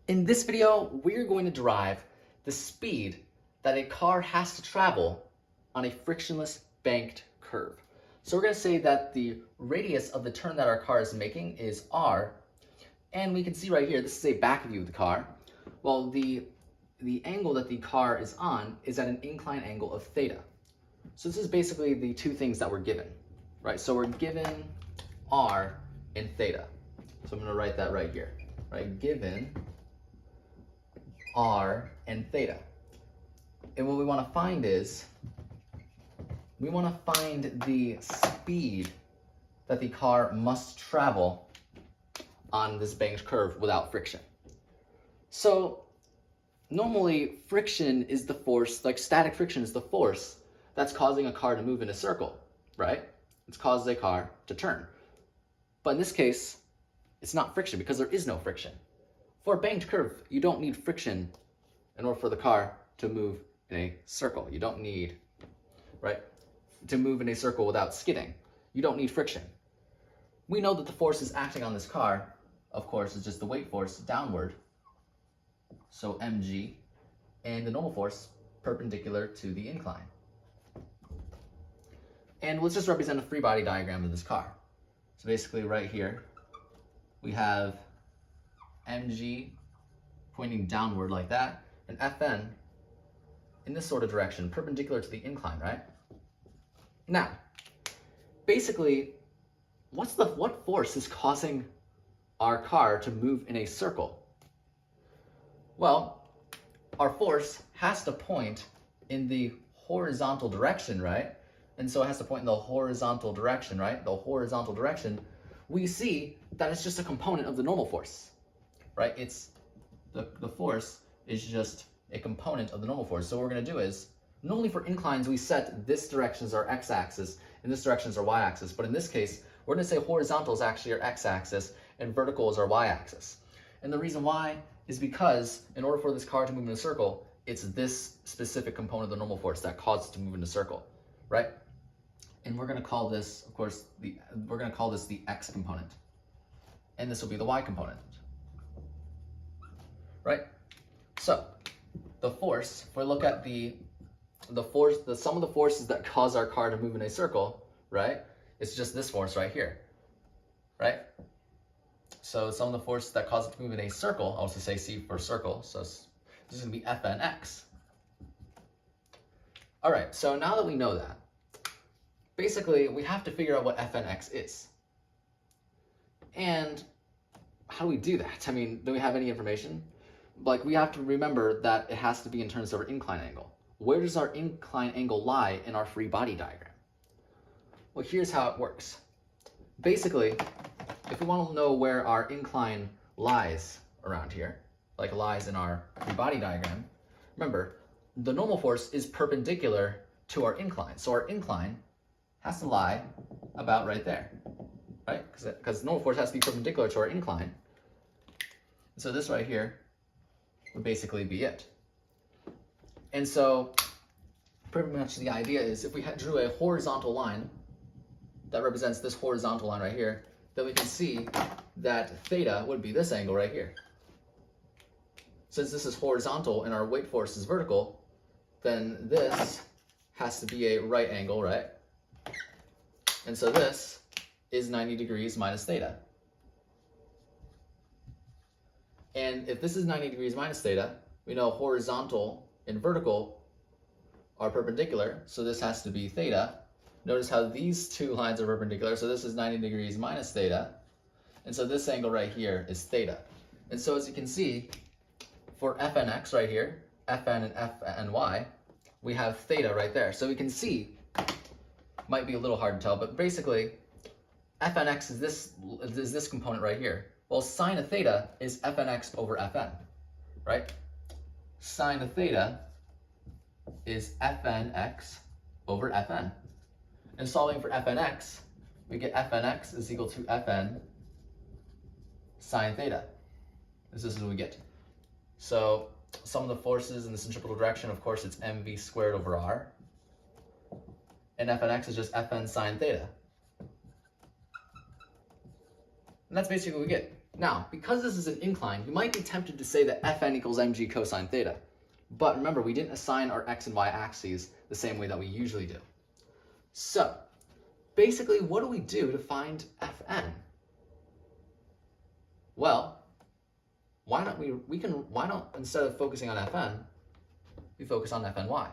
In this video, we're going to derive the speed that a car has to travel on a frictionless banked curve. So we're going to say that the radius of the turn that our car is making is r, and we can see right here, this is a back view of the car. Well, the angle that the car is on is at an incline angle of theta. So this is basically the two things that we're given, right? So we're given r and theta. So I'm going to write that right here, right? Given r and theta. And what we want to find is, we want to find the speed that the car must travel on this banked curve without friction. So normally friction is the force, like static friction is the force that's causing a car to move in a circle, right? It's causes a car to turn. But in this case, it's not friction because there is no friction. For a banked curve, you don't need friction in order for the car to move in a circle. You don't need, right, to move in a circle without skidding. You don't need friction. We know that the force is acting on this car, of course, is just the weight force downward, so mg, and the normal force perpendicular to the incline. And let's just represent a free body diagram of this car. So basically right here, we have mg pointing downward like that, and Fn in this sort of direction, perpendicular to the incline, right? Now, basically, what force is causing our car to move in a circle? Well, our force has to point in the horizontal direction, right? And so it has to point in the horizontal direction, right? The horizontal direction. We see that it's just a component of the normal force, right? It's the force is just a component of the normal force. So what we're going to do is, normally for inclines, we set this direction as our x-axis and this direction is our y-axis. But in this case, we're going to say horizontal is actually our x-axis and vertical is our y-axis. And the reason why is because in order for this car to move in a circle, it's this specific component of the normal force that causes it to move in a circle, right? And we're going to call this, of course, we're going to call this the x component. And this will be the y component, right? So the force, if we look at the force, the sum of the forces that cause our car to move in a circle, right? It's just this force right here, right? So some of the forces that cause it to move in a circle, I'll also say C for circle, so this is going to be Fnx. All right, so now that we know that, basically we have to figure out what Fnx is. And how do we do that? I mean, do we have any information? Like, we have to remember that it has to be in terms of our incline angle. Where does our incline angle lie in our free body diagram? Well, here's how it works. Basically, if we want to know where our incline lies around here, like lies in our free body diagram, remember, the normal force is perpendicular to our incline. So our incline has to lie about right there, right? Because normal force has to be perpendicular to our incline. So this right here would basically be it. And so pretty much the idea is, if we drew a horizontal line that represents this horizontal line right here, then we can see that theta would be this angle right here. Since this is horizontal and our weight force is vertical, then this has to be a right angle, right? And so this is 90 degrees minus theta. And if this is 90 degrees minus theta, we know horizontal and vertical are perpendicular, so this has to be theta. Notice how these two lines are perpendicular, so this is 90 degrees minus theta. And so this angle right here is theta. And so as you can see, for Fnx right here, Fn and Fny, we have theta right there. So we can see, might be a little hard to tell, but basically, Fnx is this component right here. Well, sine of theta is Fnx over Fn, right? Sine of theta is Fnx over Fn. And solving for Fnx, we get Fnx is equal to Fn sine theta. This is what we get. So sum of the forces in the centripetal direction, of course, it's mv squared over r. And Fnx is just Fn sine theta. And that's basically what we get. Now, because this is an incline, you might be tempted to say that Fn equals mg cosine theta. But remember, we didn't assign our x and y axes the same way that we usually do. So, basically, what do we do to find Fn? Well, why don't, instead of focusing on Fn, we focus on Fny?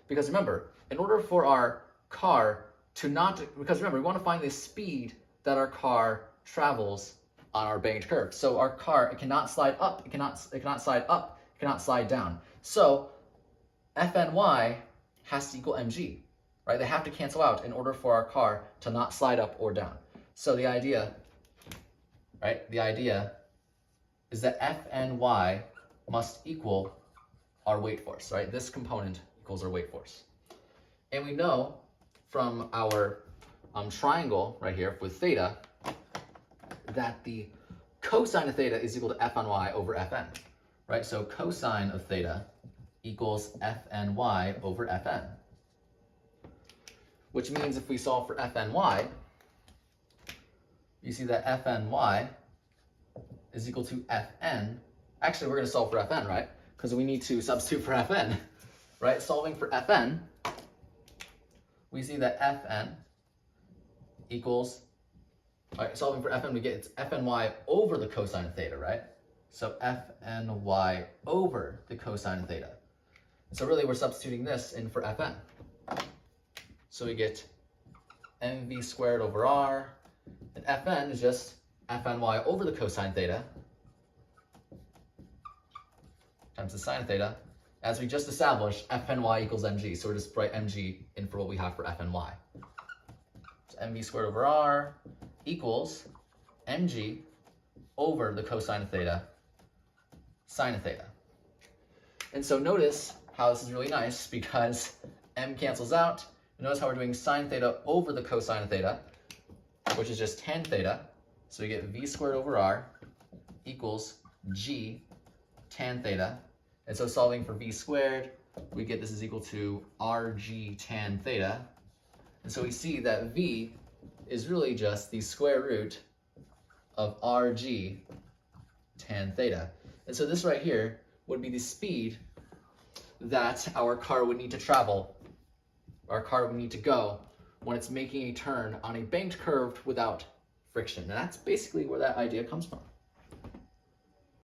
Because remember, in order for our car to not, because remember, we want to find the speed that our car travels on our banked curve. So our car, it cannot slide up, it cannot slide up, it cannot slide down. So Fny has to equal mg, right? They have to cancel out in order for our car to not slide up or down. So the idea, right? The idea is that Fny must equal our weight force, right? This component equals our weight force. And we know from our triangle right here with theta that the cosine of theta is equal to Fny over Fn, right? So cosine of theta equals Fny over Fn, which means if we solve for Fny, you see that Fny is equal to Fn. Actually, we're going to solve for Fn, right? Because we need to substitute for Fn, right? Solving for Fn, we see that Fn equals, all right, solving for Fn, we get it's Fny over the cosine of theta, right? So Fny over the cosine of theta. So really, we're substituting this in for Fn. So we get mv squared over r, and Fn is just Fny over the cosine theta times the sine of theta. As we just established, Fny equals mg, so we're just write mg in for what we have for Fny. So mv squared over r equals mg over the cosine of theta, sine of theta. And so notice how this is really nice because m cancels out. Notice how we're doing sine theta over the cosine of theta, which is just tan theta. So we get v squared over r equals g tan theta. And so solving for v squared, we get this is equal to rg tan theta. And so we see that v is really just the square root of rg tan theta. And so this right here would be the speed that our car would need to travel, our car would need to go when it's making a turn on a banked curve without friction. And that's basically where that idea comes from.